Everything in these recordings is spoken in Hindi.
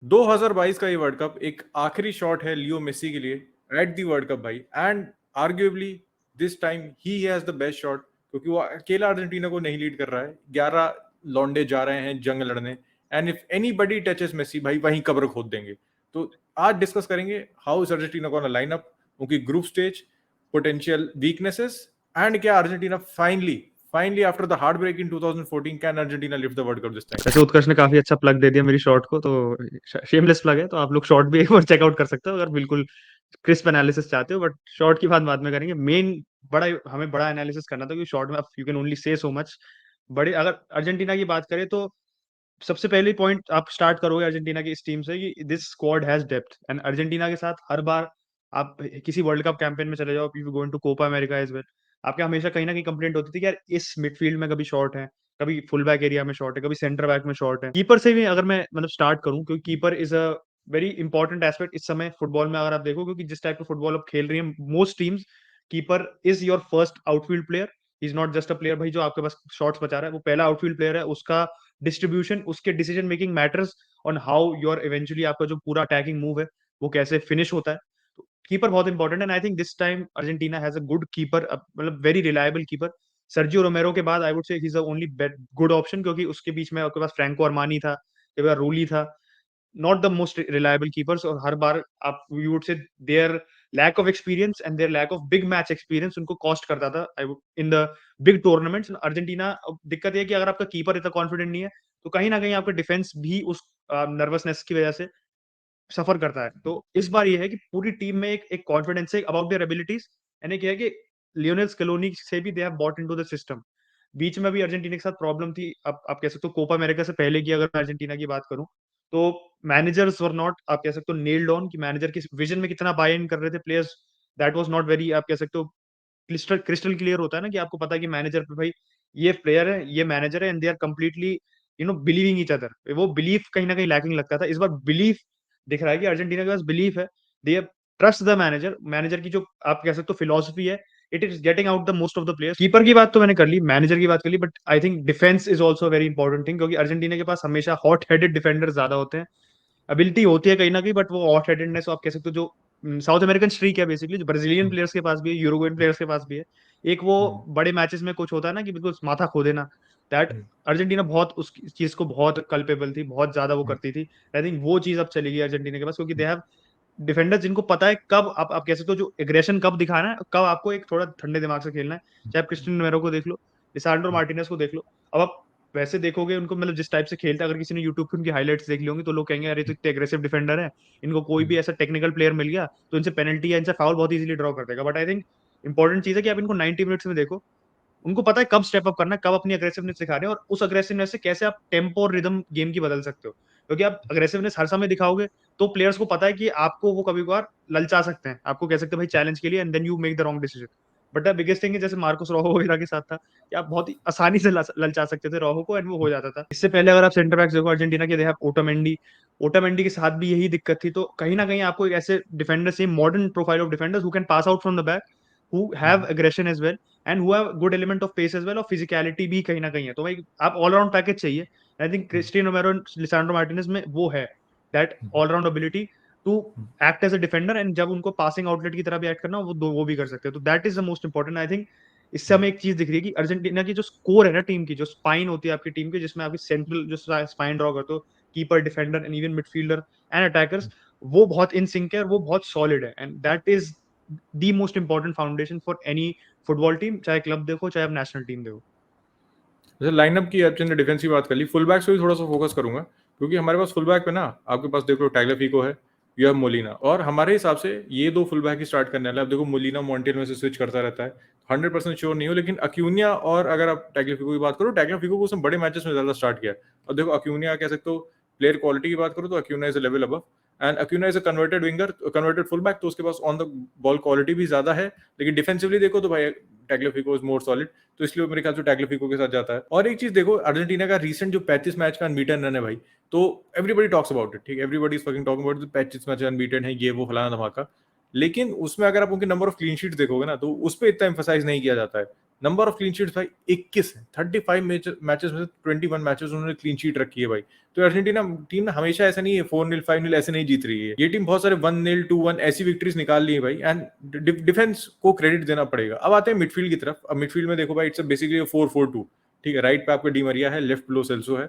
2022 का ये वर्ल्ड कप एक आखिरी शॉट है लियो मेसी के लिए एट दी वर्ल्ड कप भाई, and arguably this time he has the best shot, क्योंकि वो अकेला अर्जेंटीना को नहीं लीड कर रहा है, 11 लौंडे जा रहे हैं जंग लड़ने, and if anybody touches Messi भाई वहीं कब्र खोद देंगे। तो आज डिस्कस करेंगे how is Argentina gonna line up, उनकी group stage, potential weaknesses, and क्या Argentina finally after the heartbreak in 2014 can Argentina lift the world cup this time. वैसे उत्कर्ष ने काफी अच्छा प्लग दे दिया मेरी शॉर्ट को, तो शेमलेस प्लग है, तो आप लोग शॉर्ट भी एक बार चेकआउट कर सकते हो अगर बिल्कुल क्रिस्प एनालिसिस चाहते हो। बट शॉर्ट की बात बाद में करेंगे। मेन हमें बड़ा एनालिसिस करना था, क्योंकि शॉर्ट में you can only say so much. बड़े अगर अर्जेंटीना की बात करें तो सबसे पहले पॉइंट आप स्टार्ट करोगे अर्जेंटीना की इस टीम से कि this squad has depth, and Argentina के साथ हर बार आप किसी वर्ल्ड कप कैंपेन में चले जाओ, you going to Copa America as well, आपके हमेशा कहीं ना कहीं कंप्लेंट होती थी कि यार इस मिडफील्ड में कभी शॉर्ट है, कभी फुल बैक एरिया में शॉर्ट है, कभी सेंटर बैक में शॉर्ट है। कीपर से भी अगर मैं मतलब स्टार्ट करूं, क्योंकि keeper is a very important aspect इस समय फुटबॉल में, अगर आप देखो, क्योंकि जिस टाइप का फुटबॉल अब खेल रही है most teams, keeper is your first outfield player. Is not just a player भाई जो आपके पास शॉट्स बचा रहा है, वो पहला आउटफील्ड प्लेयर है। उसका डिस्ट्रीब्यूशन, उसके decision making matters on how your eventually आपका जो पूरा अटैकिंग मूव है वो कैसे फिनिश होता है। तो कीपर बहुत इंपॉर्टेंट है, and I think this time Argentina has a good keeper, मतलब very reliable keeper. Sergio Romero के बाद I would say he is the only good option, क्योंकि उसके बीच में आपके पास फ्रैंको अरमानी था, के बाद रूली था, not the most reliable keepers. और हर बार आप you would say their lack of experience and their lack of big match experience उनको कॉस्ट करता था I would in the big tournaments. Argentina दिक्कत है कि अगर आपका कीपर इतना कॉन्फिडेंट नहीं है, तो कहीं ना कहीं आपका डिफेंस भी उस नर्वसनेस की वजह से सफर करता है। तो इस बार ये है कि पूरी टीम में एक एक कॉन्फिडेंस है अबाउट देयर एबिलिटीज, एंड एक है कि लियोनेल स्केलोनी से भी they have bought into the system. बीच में भी अर्जेंटीना के साथ प्रॉब्लम थी, अब आप कह सकते हो कोपा अमेरिका से पहले की अगर मैं अर्जेंटीना की बात करूं, तो मैनेजर्स वर नॉट, आप कह सकते हो, नेल्ड ऑन, कि मैनेजर किस विजन में कितना बाय इन कर रहे थे players. That was not very, आप कह सकते हो, क्रिस्टल क्रिस्टल क्लियर होता है ना, कि आपको पता है कि मैनेजर पे भाई ये प्लेयर है, ये मैनेजर है, and they are completely believing each other. वो बिलीफ कहीं ना कहीं लैकिंग लगता था। इस बार बिलीफ दिख रहा है कि अर्जेंटीना के पास बिलीफ है, they trust the manager. Manager की जो आप कह सकते हो फिलोसफी है, it is getting out the most of the players. Keeper की बात तो मैंने कर ली, मैनेजर की बात कर ली, but I think defence is also very important thing, क्योंकि अर्जेंटीना के पास हमेशा हॉट हेडेड डिफेंडर ज्यादा होते हैं। एबिलिटी होती है कहीं ना कहीं, बट वो हॉट हेडेडनेस आप कह सकते हो जो साउथ अमेरिकन स्ट्रीक है बेसिकली, जो ब्राजीलियन प्लेयर्स के पास भी है, यूरुग्वेन प्लेयर्स के पास भी है। एक वो बड़े मैचेस में कुछ होता है ना कि बिल्कुल माथा खो देना, दैट अर्जेंटीना बहुत उस चीज को बहुत कल्पेबल थी, बहुत ज्यादा वो करती थी। आई थिंक वो चीज अब चलेगी अर्जेंटीना के पास, क्योंकि दे हैव डिफेंडर्स जिनको पता है कब आप कह सकते हो जो एग्रेशन कब दिखाना है, कब आपको एक थोड़ा ठंडे दिमाग से खेलना है। चाहे आप क्रिस्टियन रोमेरो को देख लो, लिसांड्रो मार्टिनेज को देख लो। अब आप वैसे देखोगे उनको, मतलब जिस टाइप से खेलते हैं, अगर किसी ने यूट्यूब पे उनकी हाइलाइट्स देख ली होंगी, तो लोग कहेंगे अरे तो इतने एग्रेसिव डिफेंडर है, इनको कोई भी ऐसा टेक्निकल प्लेयर मिल गया तो इनसे पेनल्टी या इनसे फाउल बहुत इजीली ड्रॉ कर देगा। बट आई थिंक इंपॉर्टेंट चीज है कि आप इनको 90 मिनट्स में देखो, उनको पता है कब स्टेप अप करना है, कब अपनी अग्रेसिवनेस दिखानी है, और उस अग्रेसिवनेस से कैसे आप टेम्पो और रिदम गेम की बदल सकते हो। क्योंकि आप अग्रेसिवनेस हर समय दिखाओगे तो प्लेयर्स को पता है कि आपको वो कभी कभार ललचा सकते हैं, आपको कह सकते हैं भाई चैलेंज के लिए, and then you make the wrong decision. But the biggest thing है, जैसे मार्कोस रोहो वगैरह के साथ था, कि आप बहुत ही आसानी से ललचा सकते थे रोहो को, एंड वो हो जाता था। इससे पहले अगर आप सेंटर बैक्स देखो अर्जेंटीना के, दे हैव ओटामेंडी। ओटामेंडी के साथ भी यही दिक्कत थी। तो कहीं ना कहीं आपको एक ऐसे डिफेंडर से modern profile of defenders who can pass out from the back, who have aggression as well, and who have good element of pace as well, और फिजिकलिटी भी कहीं ना कहीं है। तो भाई आप ऑलराउंड पैकेज चाहिए। I think Cristian Romero, Lisandro Martinez में वो है, that all round ability to act as a defender, and जब उनको पासिंग आउटलेट की तरह भी एक्ट करना वो भी कर सकते हैं। तो that is the most important. I think इससे हमें एक चीज दिख रही है कि अर्जेंटीना की जो स्कोर है ना, टीम की जो स्पाइन होती है आपकी टीम की, जिसमें आपकी सेंट्रल जो स्पाइन ड्रॉ करते हो, keeper, defender and even midfielder and attackers, वो बहुत इन सिंक है और वो बहुत सॉलिड है, and that is the most important foundation for any football team, चाहे क्लब देखो चाहे आप नेशनल टीम देखो। जैसे लाइनअप की आपने डिफेंस की बात कर ली, फुल बैक्स पे भी थोड़ा सा फोकस करूंगा, क्योंकि हमारे पास फुल बैक पे ना आपके पास देखो टैग्लिफिको है, यू हैव मोलिना, और हमारे हिसाब से ये दो फुल बैक ही स्टार्ट करने वाले हैं। अब देखो मोलिना मॉन्टियल में से स्विच करता रहता है, 100% श्योर नहीं हो, लेकिन अक्यूनिया, और अगर आप टैग्लिफिको की बात करो, टैग्लिफिको को उसने बड़े मैचेस में ज्यादा स्टार्ट किया, और देखो अक्यूनिया कह सकते हो प्लेयर क्वालिटी की बात करो तो Acuna is a level above, and Acuna is a converted winger, converted full back, तो उसके पास ऑन द बॉल क्वालिटी भी ज्यादा है, लेकिन डिफेंसिवली देखो तो भाई टैग्लिफिको इज मोर सॉलिड, तो इसलिए मेरे ख्याल से टैग्लिफिको के साथ जाता है। और एक चीज देखो, अर्जेंटीना का रीसेंट जो 35 मैच का अनबीटन रन है भाई, तो एवरीबडी टॉक्स अबाउट इट, ठीक, everybody is fucking talking about 35 match unbeaten है, ये वो फलाना धमाका, लेकिन उसमें अगर आप उनके नंबर ऑफ क्लीन शीट्स देखोगे ना, तो उस पर इतना एम्फसाइज नहीं किया जाता है। नंबर ऑफ क्लीन शीट्स भाई 21 है, 35 मैचेस में 21 मैचेस उन्होंने क्लीन शीट रखी है भाई। तो अर्जेंटीना टीम ना हमेशा ऐसा नहीं है 4-0 5-0 ऐसे नहीं जीत रही है, ये टीम बहुत सारे 1-0 2-1 ऐसी विक्ट्रीज निकाल ली है भाई, एंड डिफेंस को क्रेडिट देना पड़ेगा। अब आते हैं मिडफील्ड की तरफ। अब मिडफील्ड में देखो भाई इट्स बेसिकली 4-4-2, ठीक है। राइट पे आपका डी मरिया है, लेफ्ट लो सेल्सो है,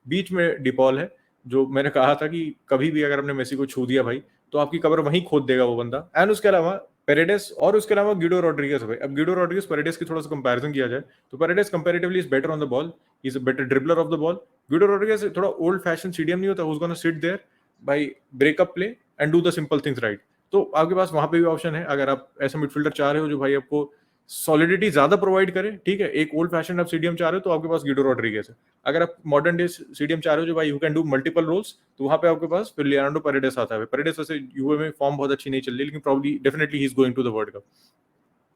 बीच में डिपॉल है, जो मैंने कहा था कि कभी भी अगर हमने मेसी को छू दिया भाई तो आपकी कब्र वहीं खोद देगा वो बंदा। एंड उसके अलावा पेरेडेस और उसके अलावा गिडो रॉड्रिगेज है भाई। अब गिडो रॉड्रिगेज पेरेडेस की थोड़ा सा कंपैरिजन किया जाए तो Paredes comparatively is better on the ball, he is a better dribbler of the ball. Guido Rodriguez थोड़ा ओल्ड फैशन सीडीएम नहीं होता, who is gonna sit there भाई, break up play and do the simple things right. तो आपके पास वहां पे भी ऑप्शन है, अगर आप ऐसा मिडफील्डर चाह रहे हो जो भाई आपको सॉलिडिटी ज्यादा प्रोवाइड करे, ठीक है, एक ओल्ड फैशन आप सीडीएम चाह रहे हो तो आपके पास गिडो रॉड्रिगेज है। अगर आप मॉडर्न डे सीडीएम चाह रहे हो जो भाई you can do multiple roles, तो वहां पे आपके पास फिर लियोनार्डो पेरेडेस आता है। पेरेडेस वैसे यूवे में फॉर्म बहुत अच्छी नहीं चल रही, लेकिन probably definitely he is going to the world Cup.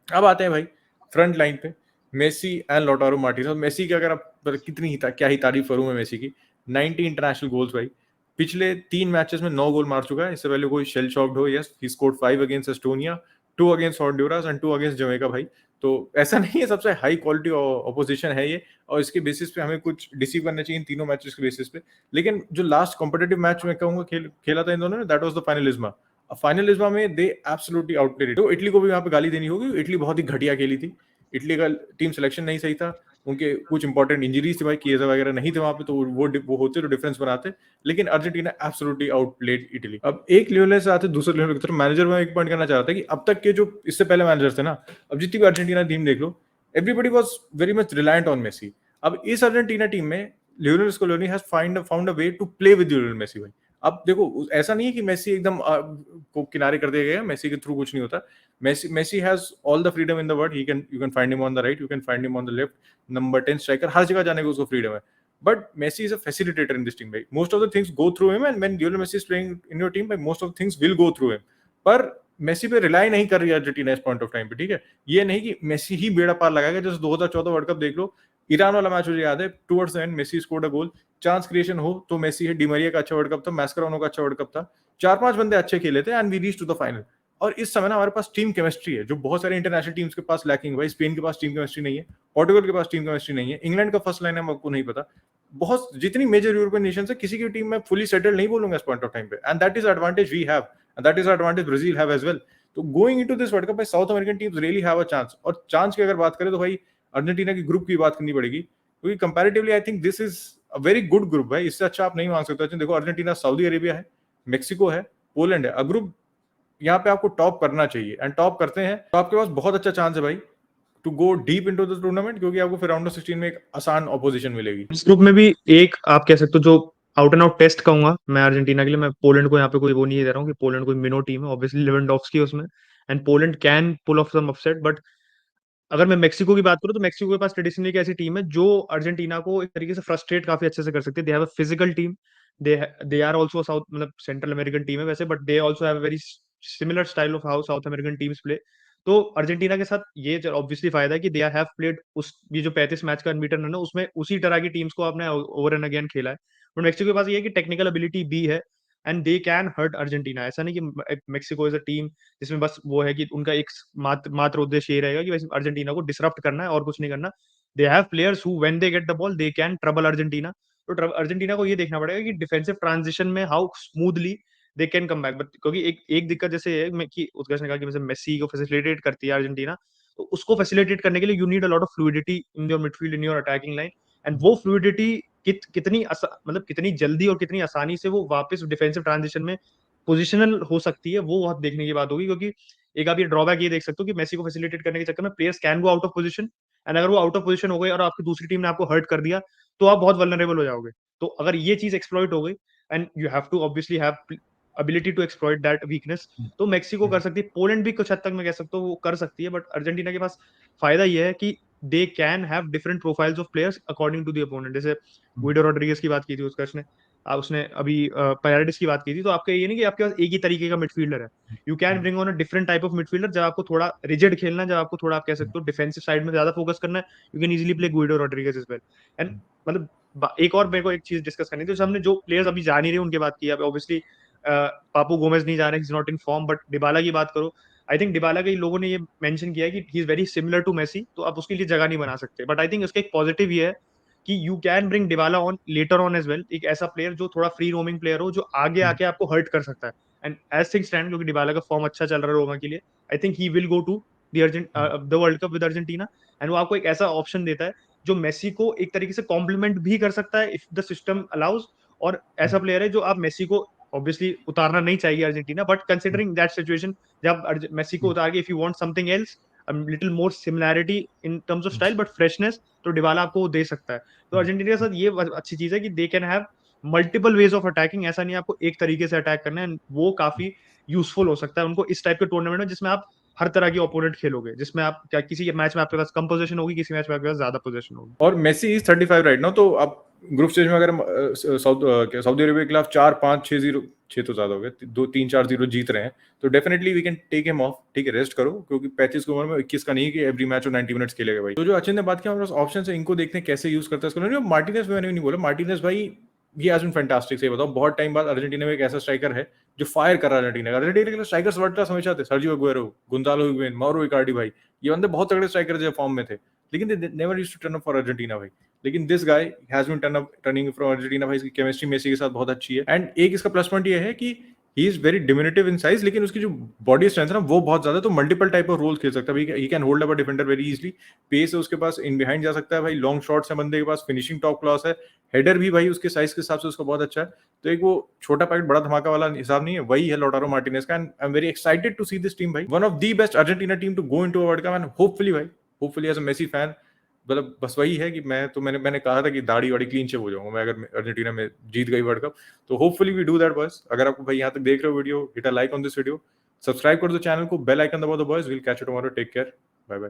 अब आते हैं भाई फ्रंट लाइन पे, Messi and Lautaro Martinez. Messi की अगर आप कितनी ही क्या ही तारीफ करूं मैं मेसी की, 90 इंटरनेशनल गोल्स भाई, पिछले 3 मैचेस में 9 गोल मार चुका है। इससे पहले कोई शेल शॉक्ड हो, yes he scored 5 against Estonia, 2 against Honduras and 2 against Jamaica भाई। तो ऐसा नहीं है सबसे हाई क्वालिटी ऑपोजिशन है ये, और इसके बेसिस पे हमें कुछ डिसीव करना चाहिए इन तीनों मैचेस के बेसिस पे। लेकिन जो लास्ट कॉम्पिटिटिव मैच में कहूंगा खेला था इन दोनों ने, दैट वाज द फाइनलिज्मा। फाइनलिज्मा में दे एब्सोल्युटली आउटप्लेड। तो इटली को भी वहां पे गाली देनी होगी, इटली बहुत ही घटिया खेली थी। इटली का टीम सिलेक्शन नहीं सही था, उनके कुछ इंपॉर्टेंट इंजरीज थी भाई, किएजा वगैरह नहीं थे वहां पे, तो वो होते तो डिफरेंस बनाते। लेकिन अर्जेंटीना एब्सोल्युटली आउटप्लेड इटली। अब एक लियोनेल से आते दूसरे लियोनेल की तरफ। मैनेजर में एक पॉइंट करना चाहता है कि अब तक के जो इससे पहले मैनेजर थे ना, अब जितनी भी अर्जेंटीना टीम देख लो, everybody was very much reliant on Messi. अब इस अर्जेंटीना टीम में Lionel Scaloni has found a way to play with Lionel Messi भाई। अब देखो ऐसा नहीं है कि मेसी एकदम को किनारे कर दिया गया, मेसी के थ्रू कुछ नहीं होता। Messi has all the freedom in the world. You can find him on the right, you can find him on the left, number 10 striker, हर जगह जाने को उसको freedom है। But Messi is a facilitator in this team भाई। Most of the things go through him, and when Lionel Messi is playing in your team, भाई most of the things will go through him। पर मेसी पे रिलाई नहीं कर रही है अर्जेंटीना इस पॉइंट ऑफ टाइम पे, ठीक है। ये नहीं कि मेसी ही बेड़ा पार लगाएगा। जैसे 2014 वर्ल्ड कप देख लो, ईरान वाला मैच मुझे याद है, towards the end Messi scored a goal, chance creation हो तो मेसी है, डिमरिया का अच्छा वर्ल्ड कप था, मैस्करानो का अच्छा वर्ल्ड कप था, 4-5 बंदे अच्छे खेले थे, and we reach to the final. और इस समय ना हमारे पास टीम केमिस्ट्री है जो बहुत सारे इंटरनेशनल टीम्स के पास लैकिंग। भाई स्पेन के पास टीम केमिस्ट्री नहीं है, पोर्टुगल के पास टीम केमिस्ट्री नहीं है, इंग्लैंड का फर्स्ट लाइन है आपको नहीं पता। बहुत जितनी मेजर यूरोपियन नेशन है, किसी की टीम में फुली सेटल्ड नहीं बोलूंगा इस पॉइंट ऑफ टाइम पे, and that is advantage we have, and that is advantage Brazil have as well. तो going into this world cup, South American teams really have a chance. और चांस की अगर बात करें तो भाई अर्जेंटीना की ग्रुप की बात करनी पड़ेगी, क्योंकि comparatively I think this is a very good group भाई। इससे अच्छा आप नहीं मांग सकते। देखो अर्जेंटीना, सऊदी अरेबिया है, मेक्सिको है, पोलैंड है। ग्रुप यहाँ पे आपको टॉप करना चाहिए, एंड टॉप करते हैं तो आपके पास बहुत अच्छा चांस है भाई to go deep into the tournament, क्योंकि आपको फिर राउंड ऑफ 16 में एक आसान ऑपोजिशन मिलेगी। इस ग्रुप में भी एक आप कह सकते हो जो आउट एंड आउट टेस्ट कहूंगा मैं अर्जेंटीना के लिए, मैं पोलैंड को यहाँ पे कोई वो नहीं दे रहा हूँ कि पोलैंड कोई मिनो टीम है। ऑब्वियसली लेवेंडोव्स्की है उसमें, and Poland can pull off some upset. But अगर मैं मेक्सिको की बात करूं तो मेक्सिको के पास ट्रेडिशनली एक ऐसी टीम है जो अर्जेंटीना को एक तरीके से फ्रस्ट्रेट काफी अच्छे से कर सकती है। They have a physical team, they are also South मतलब सेंट्रल अमेरिकन टीम है वैसे, but they also have a very similar style of how South American teams play. तो अर्जेंटीना के साथ ये ऑब्वियसली फायदा है कि दे हैव प्लेड उस ये जो 35 मैच का अनबीटन है ना, उसमें उसी तरह की टीम्स को आपने ओवर एंड अगेन खेला है। बट मेक्सिको के पास ये है कि टेक्निकल एबिलिटी भी है, and they can hurt Argentina. ऐसा नहीं कि मेक्सिको इज अ टीम जिसमें बस वो है कि उनका एक मात्र उद्देश्य ये रहेगा कि बस अर्जेंटीना को डिसरप्ट करना है और कुछ नहीं करना। They have players who when they get the ball they can trouble Argentina. तो अर्जेंटीना को ये देखना पड़ेगा कि डिफेंसिव ट्रांजिशन में how smoothly they can come back. But क्योंकि एक दिक्कत जैसे है कि उत्कर्ष ने कहा कि जैसे मेसी को फैसिलिटेट करती है अर्जेंटीना, तो उसको फैसिलिटेट करने के लिए you need a lot of fluidity in your midfield, in your attacking line. And वो फ्लूइडिटी कितनी मतलब कितनी जल्दी और कितनी आसानी से वो वापस डिफेंसिव ट्रांजिशन में पोजिशनल हो सकती है, वो बहुत देखने की बात होगी। क्योंकि एक आप ये ड्रॉबैक ये देख सकते हो कि मेसी को फैसिलिटेट करने के चक्कर में players can go out of position, and अगर वो आउट ऑफ पोजीशन हो गए और आपकी दूसरी टीम ने आपको हर्ट कर दिया तो आप बहुत वल्नरेबल हो जाओगे। तो अगर ये चीज एक्सप्लॉइट हो गई, and you have to obviously have ability to exploit that weakness, तो मेक्सिको कर सकती है। पोलैंड भी कुछ हद तक मैं कह सकता हूँ वो कर सकती है। बट अर्जेंटीना के पास फायदा ये है कि they can have different profiles of players according to the opponent. जैसे गुइडो रोड्रिगेज की बात की थी उसका ने, उसने अभी पैराडिस की बात की थी। तो आपका ये नहीं कि आपके पास एक ही तरीके का मिडफील्डर है, you can bring on a different type of midfielder. जब आपको थोड़ा रिजिड खेलना है, जब आपको थोड़ा आप कह सकते हो डिफेंसिव साइड में ज्यादा फोकस करना है, you can easily play Guido Rodriguez as well. And मतलब एक और मेरे को एक चीज डिस्कस करनी थी, तो हमने जो प्लेयर्स अभी जा नहीं रहे उनके बात की, अब ऑब्वियसली पापू गोमेज नहीं जा रहे, is not in form. But Dybala की बात करो, आई थिंक डिबाला के लोगों ने ये मेंशन किया है कि he is very similar to Messi, तो आप उसके लिए जगह नहीं बना सकते। बट आई थिंक उसका एक पॉजिटिव ये है कि you can bring Dybala on later on as well, एक ऐसा प्लेयर जो थोड़ा फ्री रोमिंग प्लेयर हो, जो आगे आके आपको हर्ट कर सकता है। एंड एज थिंग्स स्टैंड, क्योंकि डिबाला का फॉर्म अच्छा चल रहा है रोमा के लिए, I think he will go to the world Cup with Argentina. And वो आपको एक ऐसा ऑप्शन देता है जो मेसी को एक तरीके से कॉम्प्लीमेंट भी कर सकता है इफ द सिस्टम अलाउज। और ऐसा प्लेयर है जो आप मेसी को ऑब्वियसली उतारना नहीं चाहिए Argentina, but considering that situation, जब मेसी को उतार के if you want something else, little more similarity in terms of style but freshness, तो डिबाला आपको वो दे सकता है। तो अर्जेंटीना के साथ ये अच्छी चीज है कि they can have multiple ways of attacking, ऐसा नहीं आपको एक तरीके से अटैक करना है। वो काफी यूजफुल हो सकता है उनको इस टाइप के टूर्नामेंट में, जिसमें आप हर तरह की ओपोनेंट खेलोगे, जिसमें आप क्या किसी मैच में आपके पास कम पोजीशन होगी, किसी मैच में आपके पास ज्यादा पोजीशन होगी। और मेसी इज 35 राइट नाउ, तो आप ग्रुप स्टेज में अगर सऊदी अरेबिया के खिलाफ 4-5-6-0, 6 तो ज्यादा हो गया, 2-3-4-0 जीत रहे हैं, तो definitely we can take him off. ठीक है, रेस्ट करो, क्योंकि 35 की उम्र में 21 का नहीं है कि एवरी मैच और 90 मिनट्स खेलेगा भाई। तो जो अचिन ने बात किया, हमारे पास ऑप्शन है, इनको देखते हैं कैसे यूज करता है इसको। मार्टिनेज मैंने नहीं बोला, मार्टिनेज भाई ये आज फैंटास्टिक। सही बताओ, बहुत टाइम बाद अर्जेंटीना में एक ऐसा स्ट्राइकर है जो फायर कर रहा है अर्जेंटीना। अर्जेंटीना के लिए स्ट्राइकर्स वर्ल्ड क्लास हमेशा थे, सर्जियो अग्युएरो, गोंजालो हिगुएन, माउरो इकार्डी भाई, ये बंदे बहुत तगड़े स्ट्राइकर जो फॉर्म में थे, लेकिन they never used to turn up for Argentina भाई। लेकिन this guy has been turning from Argentina भाई। इसकी केमिस्ट्री मेसी के साथ बहुत अच्छी है। एंड एक इसका प्लस पॉइंट ये है कि he is very diminutive in size, लेकिन उसकी जो बॉडी स्ट्रेंथ है ना वो बहुत ज्यादा है, तो मल्टीपल टाइप ऑफ रोल्स खेल सकता है। He can hold up a defender very easily. Pace है उसके पास, इन बिहाइंड जा सकता है भाई, लॉन्ग शॉट्स है बंदे के पास, फिनिशिंग टॉप क्लास है, हेडर भी भाई उसके साइज के हिसाब से उसका बहुत अच्छा है। तो एक वो छोटा पैकेट बड़ा धमाका वाला हिसाब नहीं है, वही है लौटारो मार्टिनेज का। And I am very excited to see this team भाई, one of the best Argentina team to go into world cup. And hopefully भाई, hopefully as a Messi fan, मतलब बस वही है कि मैंने कहा था कि दाढ़ी वाड़ी क्लीन शेव हो जाऊंगा मैं अगर अर्जेंटीना में जीत गई वर्ल्ड कप। तो hopefully we do that boys. अगर आपको भाई यहाँ तक देख रहे हो video, hit a like on this video, subscribe कर दो चैनल को, बेल आइकन दबा दो boys. Will catch you tomorrow, take care, bye bye.